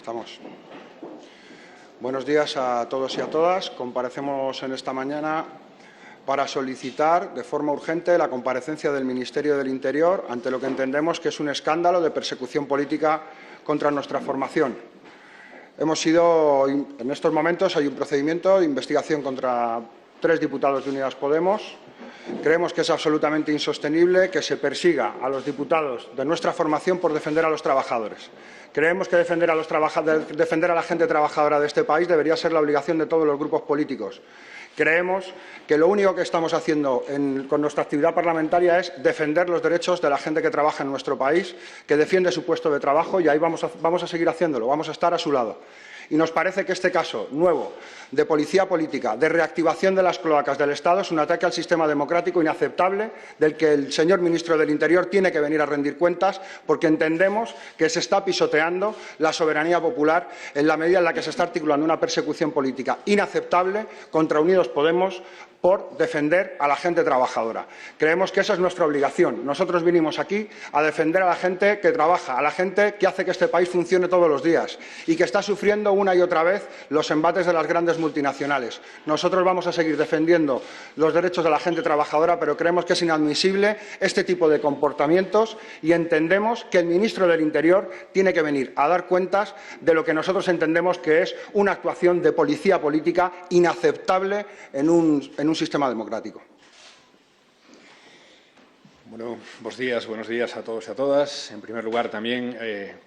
Estamos. Buenos días a todos y a todas. Comparecemos en esta mañana para solicitar de forma urgente la comparecencia del Ministerio del Interior ante lo que entendemos que es un escándalo de persecución política contra nuestra formación. En estos momentos hay un procedimiento de investigación contra 3 diputados de Unidas Podemos. Creemos que es absolutamente insostenible que se persiga a los diputados de nuestra formación por defender a los trabajadores. Creemos que defender a la gente trabajadora de este país debería ser la obligación de todos los grupos políticos. Creemos que lo único que estamos haciendo con nuestra actividad parlamentaria es defender los derechos de la gente que trabaja en nuestro país, que defiende su puesto de trabajo, y ahí vamos a seguir haciéndolo, vamos a estar a su lado. Y nos parece que este caso nuevo de policía política, de reactivación de las cloacas del Estado, es un ataque al sistema democrático inaceptable, del que el señor ministro del Interior tiene que venir a rendir cuentas, porque entendemos que se está pisoteando la soberanía popular en la medida en la que se está articulando una persecución política inaceptable contra Unidos Podemos por defender a la gente trabajadora. Creemos que esa es nuestra obligación. Nosotros vinimos aquí a defender a la gente que trabaja, a la gente que hace que este país funcione todos los días y que está sufriendo una y otra vez los embates de las grandes multinacionales. Nosotros vamos a seguir defendiendo los derechos de la gente trabajadora, pero creemos que es inadmisible este tipo de comportamientos y entendemos que el ministro del Interior tiene que venir a dar cuentas de lo que nosotros entendemos que es una actuación de policía política inaceptable en un sistema democrático. Bueno, buenos días a todos y a todas. En primer lugar, también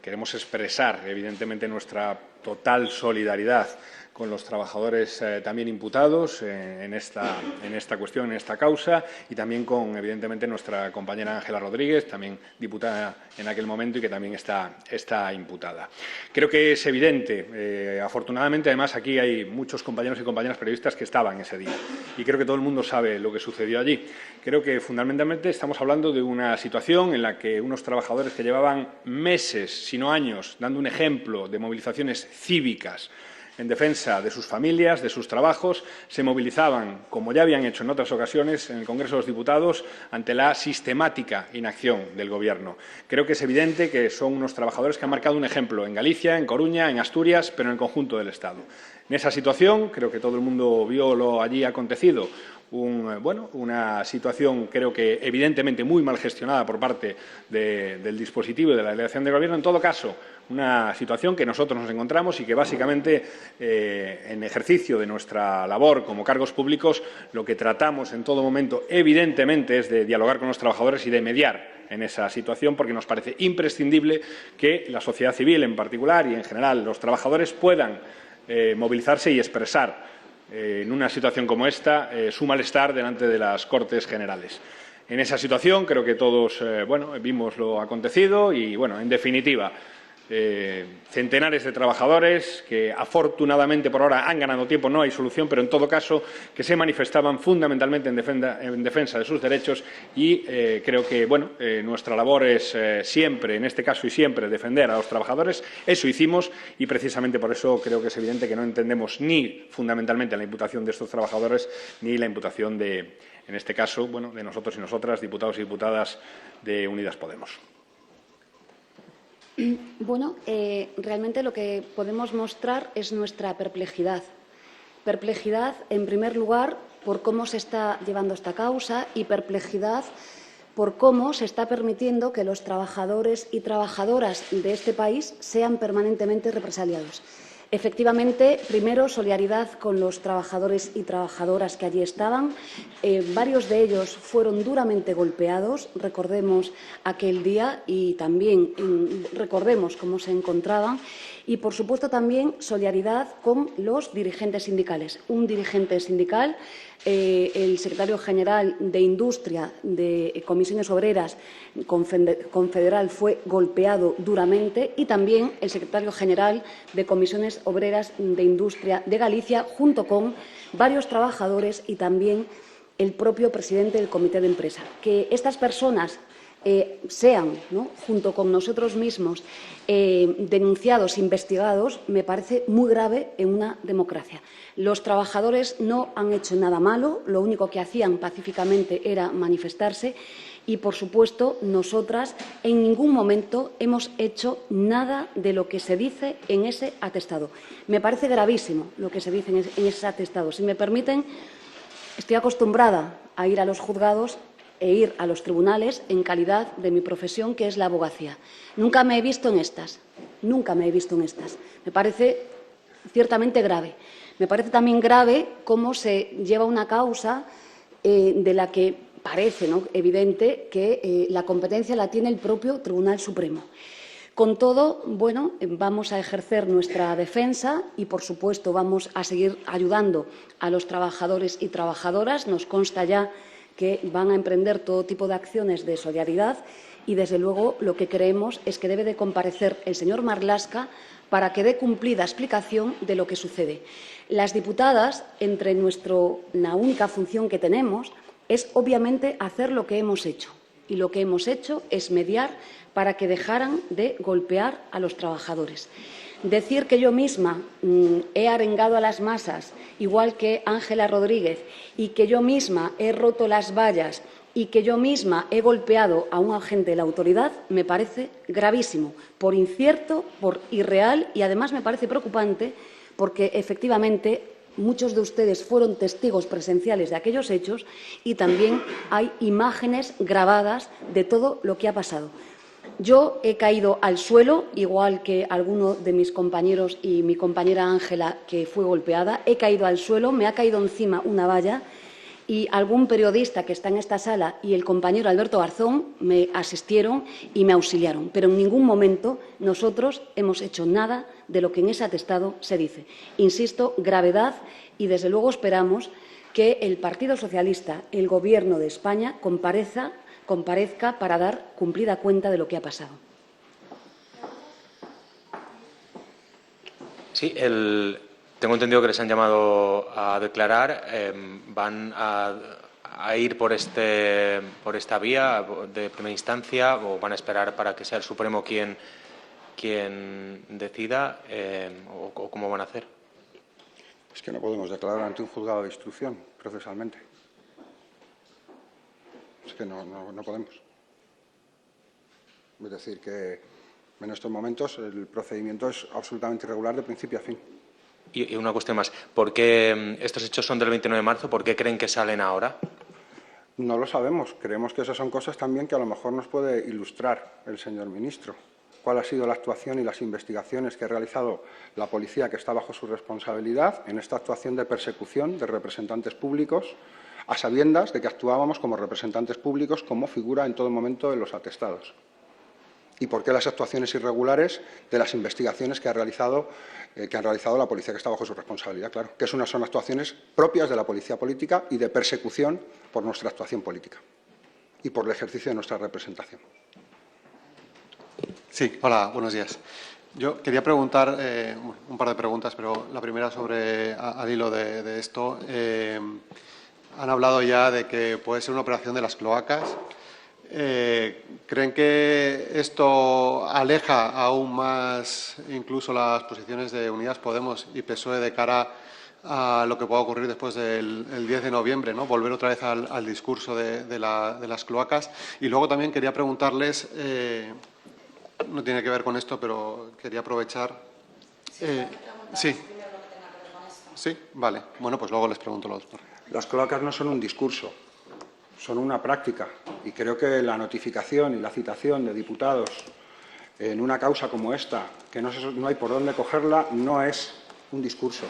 queremos expresar, evidentemente, nuestra total solidaridad con los trabajadores también imputados en esta cuestión, en esta causa, y también con, evidentemente, nuestra compañera Ángela Rodríguez, también diputada en aquel momento y que también está imputada. Creo que es evidente, afortunadamente, además, aquí hay muchos compañeros y compañeras periodistas que estaban ese día y creo que todo el mundo sabe lo que sucedió allí. Creo que, fundamentalmente, estamos hablando de una situación en la que unos trabajadores que llevaban meses, si no años, dando un ejemplo de movilizaciones cívicas en defensa de sus familias, de sus trabajos, se movilizaban, como ya habían hecho en otras ocasiones, en el Congreso de los Diputados, ante la sistemática inacción del Gobierno. Creo que es evidente que son unos trabajadores que han marcado un ejemplo en Galicia, en Coruña, en Asturias, pero en el conjunto del Estado. En esa situación, creo que todo el mundo vio lo allí acontecido, una situación, creo que evidentemente muy mal gestionada por parte del dispositivo y de la delegación de Gobierno. En todo caso, una situación que nosotros nos encontramos y que básicamente en ejercicio de nuestra labor como cargos públicos lo que tratamos en todo momento evidentemente es de dialogar con los trabajadores y de mediar en esa situación, porque nos parece imprescindible que la sociedad civil en particular y en general los trabajadores puedan movilizarse y expresar en una situación como esta su malestar delante de las Cortes Generales. En esa situación creo que todos vimos lo acontecido y, en definitiva, centenares de trabajadores que, afortunadamente, por ahora han ganado tiempo, no hay solución, pero en todo caso que se manifestaban fundamentalmente en defensa de sus derechos y creo que nuestra labor es siempre, en este caso y siempre, defender a los trabajadores. Eso hicimos y precisamente por eso creo que es evidente que no entendemos ni fundamentalmente la imputación de estos trabajadores ni la imputación de, en este caso, de nosotros y nosotras, diputados y diputadas de Unidas Podemos. Realmente lo que podemos mostrar es nuestra perplejidad. Perplejidad, en primer lugar, por cómo se está llevando esta causa y perplejidad por cómo se está permitiendo que los trabajadores y trabajadoras de este país sean permanentemente represaliados. Efectivamente, primero, solidaridad con los trabajadores y trabajadoras que allí estaban. Varios de ellos fueron duramente golpeados. Recordemos aquel día y también recordemos cómo se encontraban. Y, por supuesto, también solidaridad con los dirigentes sindicales. Un dirigente sindical, el secretario general de Industria de Comisiones Obreras Confederal, fue golpeado duramente, y también el secretario general de Comisiones Obreras de Industria de Galicia, junto con varios trabajadores y también el propio presidente del comité de empresa. Que estas personas sean, junto con nosotros mismos, denunciados, investigados, me parece muy grave en una democracia. Los trabajadores no han hecho nada malo, lo único que hacían pacíficamente era manifestarse Y, por supuesto, nosotras en ningún momento hemos hecho nada de lo que se dice en ese atestado. Me parece gravísimo lo que se dice en ese atestado. Si me permiten, estoy acostumbrada a ir a los juzgados e ir a los tribunales en calidad de mi profesión, que es la abogacía. Nunca me he visto en estas. Nunca me he visto en estas. Me parece ciertamente grave. Me parece también grave cómo se lleva una causa de la que parece, ¿no?, evidente que la competencia la tiene el propio Tribunal Supremo. Con todo, bueno, vamos a ejercer nuestra defensa y, por supuesto, vamos a seguir ayudando a los trabajadores y trabajadoras. Nos consta ya que van a emprender todo tipo de acciones de solidaridad y, desde luego, lo que creemos es que debe de comparecer el señor Marlaska para que dé cumplida explicación de lo que sucede. Las diputadas, entre la única función que tenemos es, obviamente, hacer lo que hemos hecho. Y lo que hemos hecho es mediar para que dejaran de golpear a los trabajadores. Decir que yo misma he arengado a las masas, igual que Ángela Rodríguez, y que yo misma he roto las vallas y que yo misma he golpeado a un agente de la autoridad, me parece gravísimo, por incierto, por irreal y, además, me parece preocupante porque, efectivamente, muchos de ustedes fueron testigos presenciales de aquellos hechos y también hay imágenes grabadas de todo lo que ha pasado. Yo he caído al suelo, igual que alguno de mis compañeros y mi compañera Ángela, que fue golpeada. He caído al suelo, me ha caído encima una valla y algún periodista que está en esta sala y el compañero Alberto Garzón me asistieron y me auxiliaron. Pero en ningún momento nosotros hemos hecho nada de lo que en ese atestado se dice. Insisto, gravedad y, desde luego, esperamos que el Partido Socialista, el Gobierno de España, comparezca para dar cumplida cuenta de lo que ha pasado. Sí, tengo entendido que les han llamado a declarar. ¿Van a ir por esta vía de primera instancia o van a esperar para que sea el Supremo quien decida o cómo van a hacer? Es que no podemos declarar ante un juzgado de instrucción procesalmente. Es que no podemos. Es decir, que en estos momentos el procedimiento es absolutamente irregular de principio a fin. Y una cuestión más. ¿Por qué estos hechos son del 29 de marzo? ¿Por qué creen que salen ahora? No lo sabemos. Creemos que esas son cosas también que a lo mejor nos puede ilustrar el señor ministro. ¿Cuál ha sido la actuación y las investigaciones que ha realizado la policía que está bajo su responsabilidad en esta actuación de persecución de representantes públicos, a sabiendas de que actuábamos como representantes públicos como figura en todo momento de los atestados? ¿Y por qué las actuaciones irregulares de las investigaciones que han realizado la policía que está bajo su responsabilidad? Claro, que son actuaciones propias de la policía política y de persecución por nuestra actuación política y por el ejercicio de nuestra representación. Sí, hola, buenos días. Yo quería preguntar un par de preguntas, pero la primera al hilo de esto. Han hablado ya de que puede ser una operación de las cloacas. ¿Creen que esto aleja aún más incluso las posiciones de Unidas Podemos y PSOE de cara a lo que pueda ocurrir después del 10 de noviembre, ¿no? Volver otra vez al discurso de las cloacas? Y luego también quería preguntarles, no tiene que ver con esto, pero quería aprovechar. Sí, vale. Bueno, pues luego les pregunto lo otro. Las cloacas no son un discurso, son una práctica, y creo que la notificación y la citación de diputados en una causa como esta, que no hay por dónde cogerla, no es un discurso.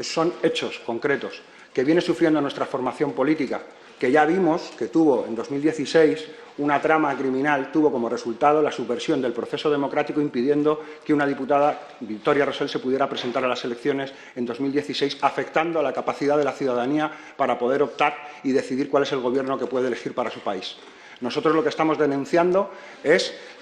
Son hechos concretos que viene sufriendo nuestra formación política, que ya vimos que tuvo en 2016 una trama criminal, tuvo como resultado la subversión del proceso democrático, impidiendo que una diputada, Victoria Rosell, se pudiera presentar a las elecciones en 2016, afectando a la capacidad de la ciudadanía para poder optar y decidir cuál es el gobierno que puede elegir para su país. Nosotros lo que estamos denunciando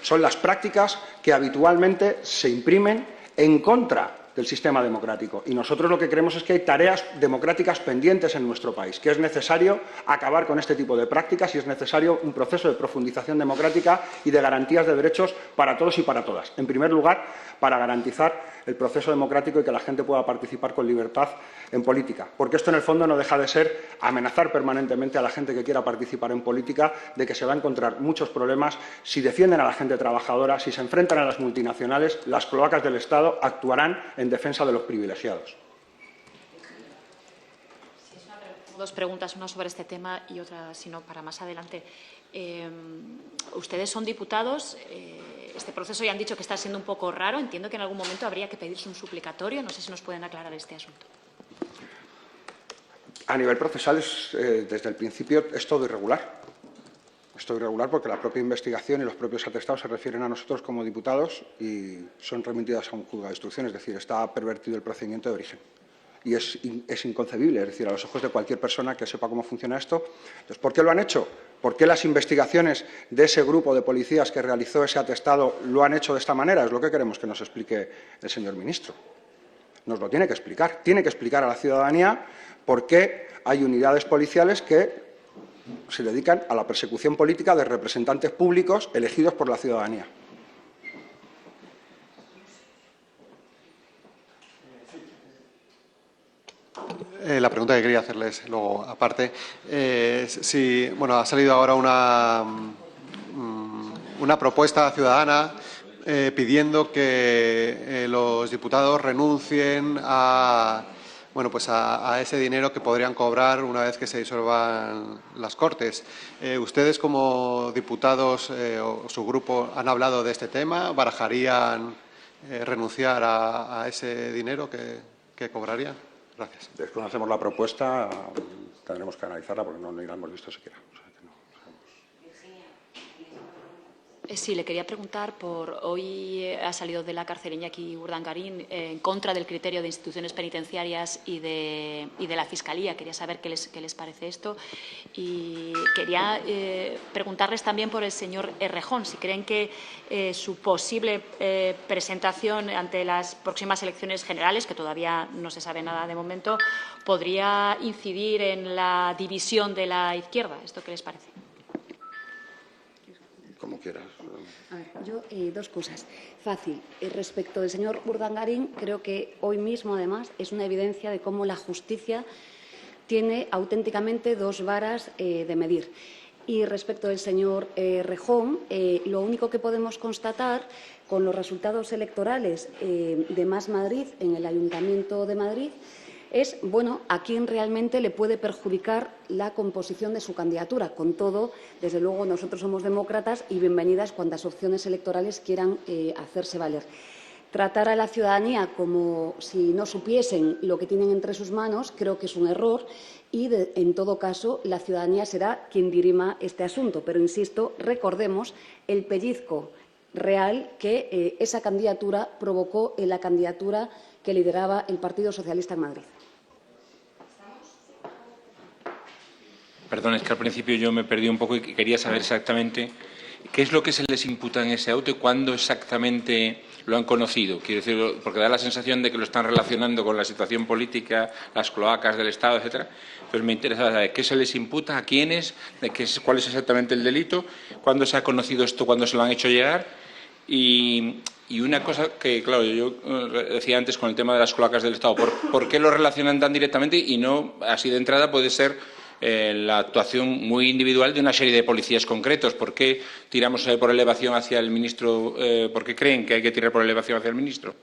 son las prácticas que habitualmente se imprimen en contra del sistema democrático. Y nosotros lo que creemos es que hay tareas democráticas pendientes en nuestro país, que es necesario acabar con este tipo de prácticas y es necesario un proceso de profundización democrática y de garantías de derechos para todos y para todas. En primer lugar, para garantizar el proceso democrático y que la gente pueda participar con libertad en política. Porque esto, en el fondo, no deja de ser amenazar permanentemente a la gente que quiera participar en política de que se va a encontrar muchos problemas si defienden a la gente trabajadora, si se enfrentan a las multinacionales, las cloacas del Estado actuarán en defensa de los privilegiados. Dos preguntas, una sobre este tema y otra, si no, para más adelante. Ustedes son diputados. Este proceso ya han dicho que está siendo un poco raro. Entiendo que en algún momento habría que pedirse un suplicatorio. No sé si nos pueden aclarar este asunto. A nivel procesal, desde el principio, es todo irregular. Es todo irregular porque la propia investigación y los propios atestados se refieren a nosotros como diputados y son remitidas a un juzgado de instrucción. Es decir, está pervertido el procedimiento de origen. Y es inconcebible, es decir, a los ojos de cualquier persona que sepa cómo funciona esto. Entonces, ¿por qué lo han hecho? ¿Por qué las investigaciones de ese grupo de policías que realizó ese atestado lo han hecho de esta manera? Es lo que queremos que nos explique el señor ministro. Nos lo tiene que explicar. Tiene que explicar a la ciudadanía por qué hay unidades policiales que se dedican a la persecución política de representantes públicos elegidos por la ciudadanía. La pregunta que quería hacerles luego, aparte, si bueno, ha salido ahora una propuesta ciudadana pidiendo que los diputados renuncien a ese dinero que podrían cobrar una vez que se disuelvan las Cortes. ¿Ustedes, como diputados o su grupo, han hablado de este tema? ¿Barajarían renunciar a ese dinero que cobrarían? Gracias. Desconocemos la propuesta, tendremos que analizarla porque no la hemos visto siquiera. O sea, que no sabemos. Sí, le quería preguntar por hoy ha salido de la cárcel Iñaki Urdangarín en contra del criterio de instituciones penitenciarias y de la Fiscalía. Quería saber qué les parece esto y quería preguntarles también por el señor Errejón, si creen que su posible presentación ante las próximas elecciones generales, que todavía no se sabe nada de momento, podría incidir en la división de la izquierda. ¿Esto qué les parece? Como quieras. A ver, yo dos cosas. Fácil. Respecto del señor Urdangarín, creo que hoy mismo, además, es una evidencia de cómo la justicia tiene auténticamente dos varas de medir. Y respecto del señor Rejón, lo único que podemos constatar con los resultados electorales de Más Madrid en el Ayuntamiento de Madrid es, bueno, a quién realmente le puede perjudicar la composición de su candidatura. Con todo, desde luego, nosotros somos demócratas y bienvenidas cuantas opciones electorales quieran hacerse valer. Tratar a la ciudadanía como si no supiesen lo que tienen entre sus manos creo que es un error y, en todo caso, la ciudadanía será quien dirima este asunto. Pero, insisto, recordemos el pellizco real que esa candidatura provocó en la candidatura que lideraba el Partido Socialista en Madrid. Perdón, es que al principio yo me perdí un poco y quería saber exactamente qué es lo que se les imputa en ese auto y cuándo exactamente lo han conocido. Quiero decir, porque da la sensación de que lo están relacionando con la situación política, las cloacas del Estado, etcétera. Entonces me interesa saber qué se les imputa, a quiénes, cuál es exactamente el delito, cuándo se ha conocido esto, cuándo se lo han hecho llegar. Y una cosa que, claro, yo decía antes con el tema de las cloacas del Estado, ¿por qué lo relacionan tan directamente y no, así de entrada, puede ser la actuación muy individual de una serie de policías concretos? ¿Por qué tiramos por elevación hacia el ministro? ¿Por qué creen que hay que tirar por elevación hacia el ministro?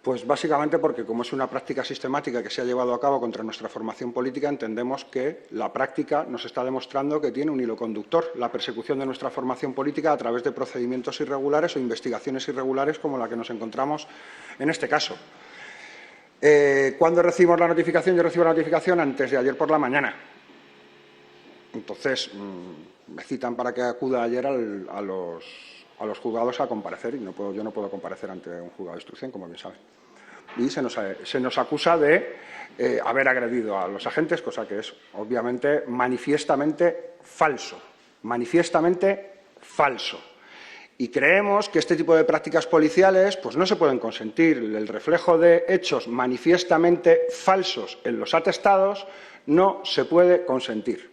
Pues básicamente porque, como es una práctica sistemática que se ha llevado a cabo contra nuestra formación política, entendemos que la práctica nos está demostrando que tiene un hilo conductor, la persecución de nuestra formación política a través de procedimientos irregulares o investigaciones irregulares como la que nos encontramos en este caso. ¿Cuándo recibimos la notificación? Yo recibo la notificación antes de ayer por la mañana. Entonces, me citan para que acuda ayer a los juzgados a comparecer y yo no puedo comparecer ante un juzgado de instrucción, como bien saben. Y se nos acusa de haber agredido a los agentes, cosa que es obviamente manifiestamente falso. Manifiestamente falso. Y creemos que este tipo de prácticas policiales pues no se pueden consentir. El reflejo de hechos manifiestamente falsos en los atestados no se puede consentir.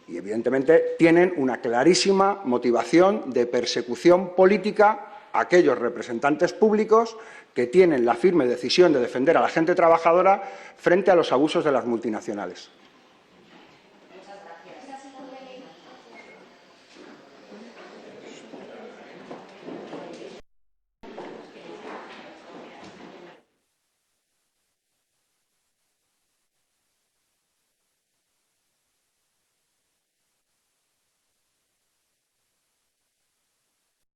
Y, evidentemente, tienen una clarísima motivación de persecución política a aquellos representantes públicos que tienen la firme decisión de defender a la gente trabajadora frente a los abusos de las multinacionales.